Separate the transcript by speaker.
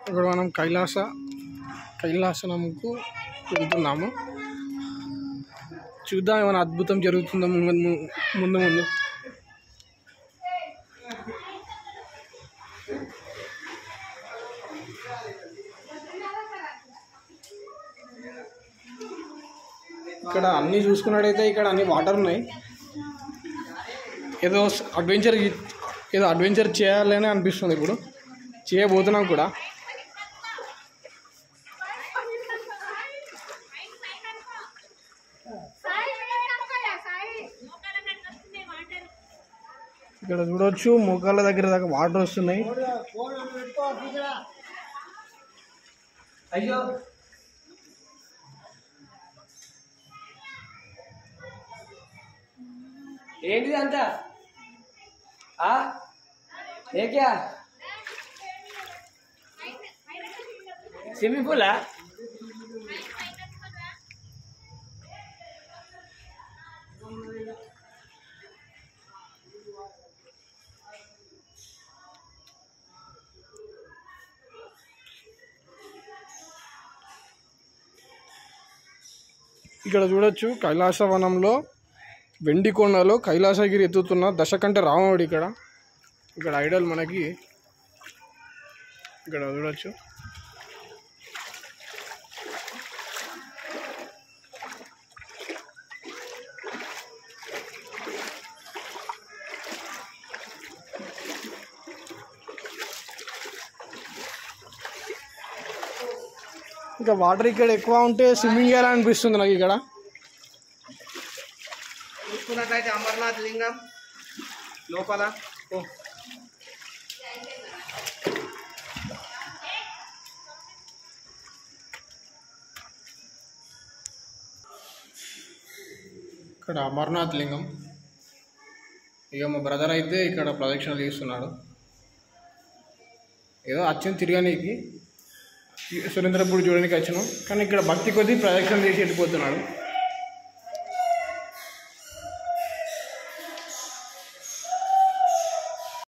Speaker 1: ఇప్పుడు మనం కైలాసనంకు వెళ్తున్నాము. చూద్దాం ఏమైనా అద్భుతం జరుగుతుందో ముందు. ఇక్కడ అన్నీ చూసుకున్నట్టయితే ఇక్కడ అన్ని వాటర్ ఉన్నాయి. ఏదో అడ్వెంచర్ చేయాలని అనిపిస్తుంది. ఇప్పుడు చేయబోతున్నాం కూడా. ఇక్కడ చూడవచ్చు మోకాళ్ళ దగ్గర దాకా వాటర్ వస్తున్నాయి.
Speaker 2: అయ్యో ఏంటిది అంతా ఏక్యా స్విమ్మింగ్ పూలా?
Speaker 1: ఇక్కడ చూడొచ్చు కైలాసవనంలో వెండికొండలో కైలాసగిరి ఎత్తుతున్న దశకంఠ రావణుడు. ఇక్కడ ఐడల్ మనకి ఇక్కడ చూడొచ్చు. ఇంకా వాటర్ ఇక్కడ ఎక్కువ ఉంటే స్విమ్మింగ్ చేయాలనిపిస్తుంది నాకు. ఇక్కడ
Speaker 2: చూసుకున్నట్లయితే అమర్నాథ్ లింగం లోపల
Speaker 1: ఇక్కడ అమర్నాథ్ లింగం. ఇక మా బ్రదర్ అయితే ఇక్కడ ప్రదక్షిణలు చేస్తున్నాడు. ఏదో వచ్చింది తిరగనీకి, సురేంద్రపూడి చూడడానికి వచ్చినాం, కానీ ఇక్కడ భక్తి కొద్దీ ప్రదక్షిణలు చేసి వెళ్ళిపోతున్నాడు.